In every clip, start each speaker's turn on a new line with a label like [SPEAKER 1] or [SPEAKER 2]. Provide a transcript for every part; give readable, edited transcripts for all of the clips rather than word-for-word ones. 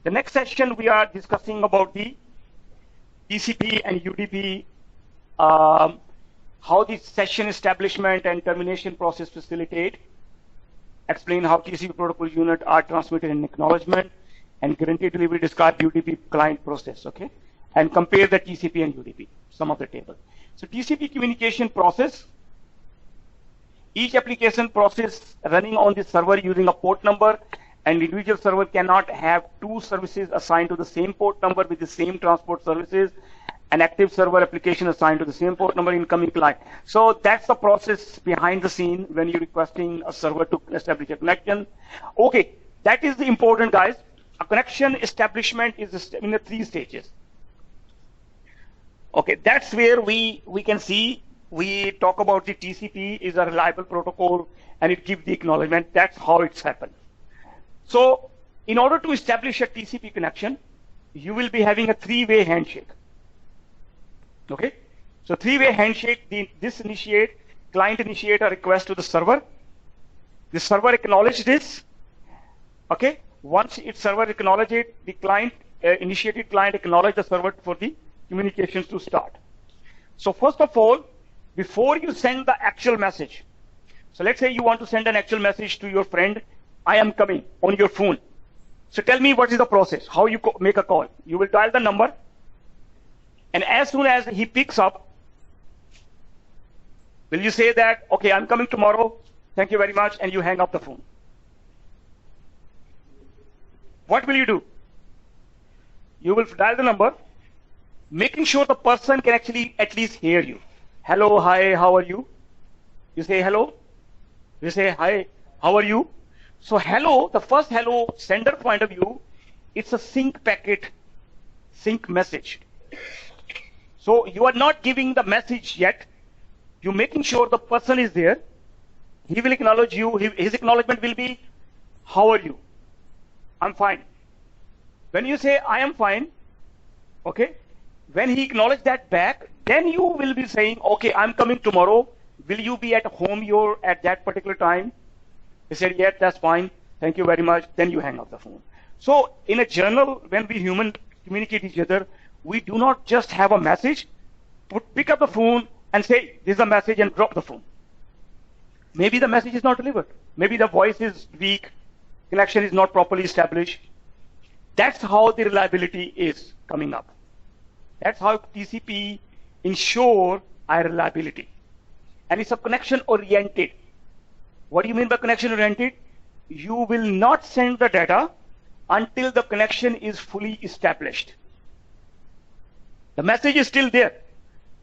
[SPEAKER 1] The next session we are discussing about the TCP and UDP, how the session establishment and termination process facilitate, explain how TCP protocol unit are transmitted in acknowledgement, and guarantee delivery describe UDP client process, okay? And compare the TCP and UDP, some of the table. So TCP communication process, each application process running on the server using a port number, and individual server cannot have two services assigned to the same port number with the same transport services, an active server application assigned to the same port number incoming client. So that's the process behind the scene when you're requesting a server to establish a connection. Okay, that is the important, guys. A connection establishment is in the 3 stages. Okay, that's where we can see, we talk about the TCP is a reliable protocol and it gives the acknowledgement. That's how it's happened. So in order to establish a TCP connection, you will be having a 3-way handshake. Okay, so 3-way handshake, client initiate a request to the server. The server acknowledge this. Okay, once its server acknowledge it, the client, initiated client acknowledge the server for the communications to start. So first of all, before you send the actual message, so let's say you want to send an actual message to your friend, I am coming, on your phone. So tell me what is the process, how you make a call. You will dial the number, and as soon as he picks up, will you say that, okay, I'm coming tomorrow, thank you very much, and you hang up the phone? What will you do? You will dial the number, making sure the person can actually at least hear you. Hello, hi, how are you? You say hello. You say hi, how are you? So hello, the first hello sender point of view, it's a sync packet, sync message. So you are not giving the message yet. You're making sure the person is there. He will acknowledge you. His acknowledgement will be, how are you? I'm fine. When you say, I am fine, okay, when he acknowledges that back, then you will be saying, okay, I'm coming tomorrow. Will you be at home at that particular time? He said, yes, that's fine. Thank you very much. Then you hang up the phone. So in a journal, when we human communicate each other, we do not just have a message, pick up the phone and say, this is a message, and drop the phone. Maybe the message is not delivered. Maybe the voice is weak. Connection is not properly established. That's how the reliability is coming up. That's how TCP ensure our reliability. And it's a connection oriented. What do you mean by connection oriented? You will not send the data until the connection is fully established. The message is still there.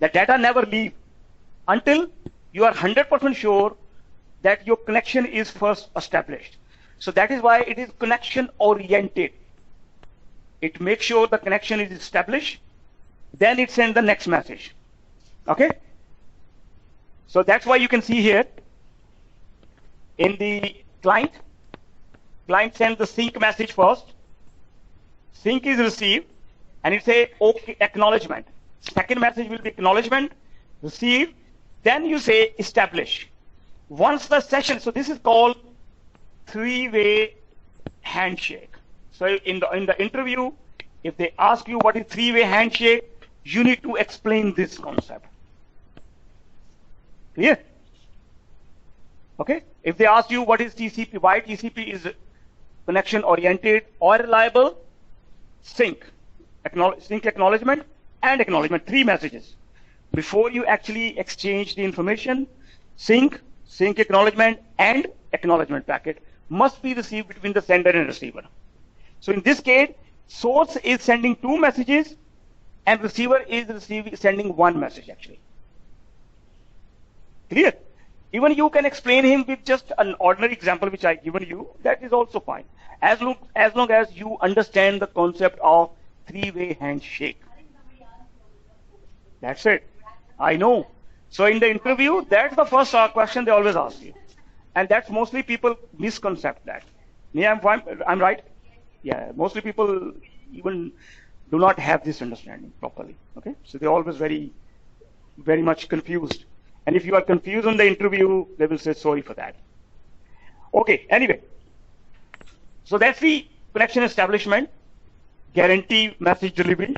[SPEAKER 1] The data never leave until you are 100% sure that your connection is first established. So that is why it is connection oriented. It makes sure the connection is established, then it sends the next message. Okay? So that's why you can see here in the client sends the sync message first. Sync is received, and it say okay, acknowledgement. Second message will be acknowledgement, receive, then you say establish. Once the session, so this is called 3-way handshake. So in the interview, if they ask you what is 3-way handshake, you need to explain this concept. Clear? Okay? If they ask you what is TCP, why TCP is connection oriented or reliable, sync acknowledgement and acknowledgement, 3 messages. Before you actually exchange the information, sync acknowledgement and acknowledgement packet must be received between the sender and receiver. So in this case, source is sending 2 messages and receiver is sending 1 message actually. Clear? Even you can explain him with just an ordinary example which I given you, that is also fine. As long as you understand the concept of 3-way handshake. That's it. I know. So in the interview, that's the first question they always ask you. And that's mostly people misconcept that. Yeah, I'm right? Yeah, mostly people even do not have this understanding properly. Okay? So they're always very, very much confused. And if you are confused on the interview, they will say sorry for that. Okay, anyway. So that's the connection establishment. guarantee message delivery.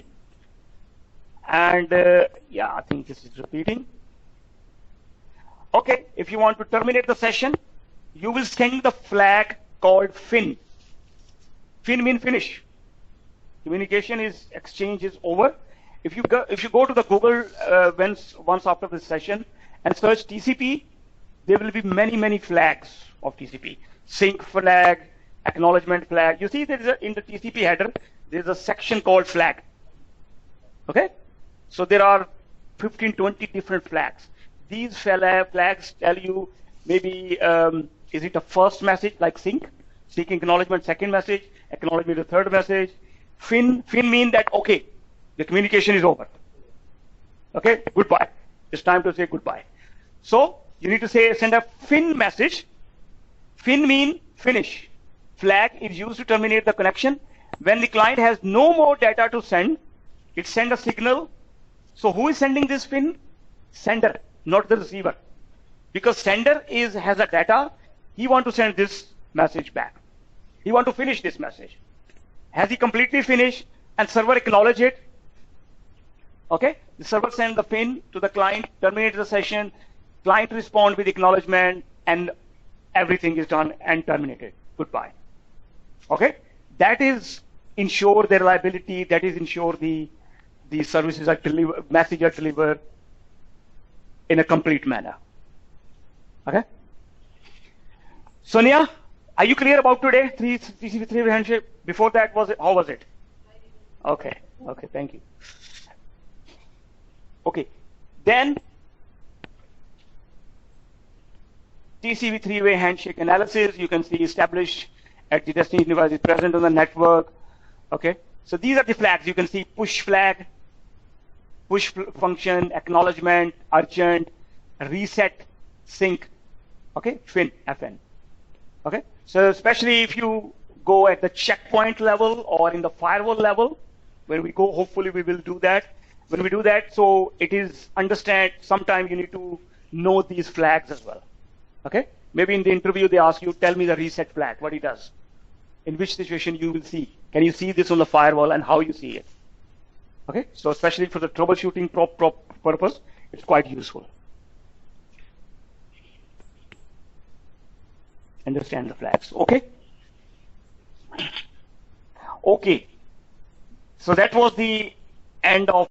[SPEAKER 1] And yeah, I think this is repeating. Okay, if you want to terminate the session, you will send the flag called fin. Fin means finish. Communication is exchange is over. If you go to the Google once after this session and search TCP, there will be many flags of TCP. Sync flag, acknowledgement flag. You see there is in the TCP header there is a section called flag. Okay, so there are 15-20 different flags. These flags tell you maybe is it a first message like sync acknowledgement, second message, acknowledgement the third message. Fin mean that okay, the communication is over. Okay, goodbye. It's time to say goodbye. So you need to send a fin message. Fin mean finish. Flag is used to terminate the connection. When the client has no more data to send, it sends a signal. So who is sending this fin? Sender, not the receiver. Because sender has a data, he want to send this message back. He want to finish this message. Has he completely finished and server acknowledge it? Okay, the server send the fin to the client, terminate the session, client respond with acknowledgement, and everything is done and terminated. Goodbye. Okay, that is ensure the reliability. That is ensure the services are delivered, messages are delivered in a complete manner. Okay. Sonia, are you clear about today? TCP three-way handshake. Before that, how was it? Okay. Okay. Thank you. Okay. Then TCP three-way handshake analysis. You can see established at the destination device is present on the network. Okay. So these are the flags. You can see push flag, push function, acknowledgement, urgent, reset, sync. Okay. Fin, FN. Okay. So especially if you go at the checkpoint level or in the firewall level, when we go, hopefully we will do that. When we do that, so it is understand, sometimes you need to know these flags as well. Okay? Maybe in the interview they ask you, tell me the reset flag, what it does. In which situation you will see. Can you see this on the firewall and how you see it? Okay? So especially for the troubleshooting purpose, it's quite useful. Understand the flags. Okay? Okay. So that was the end of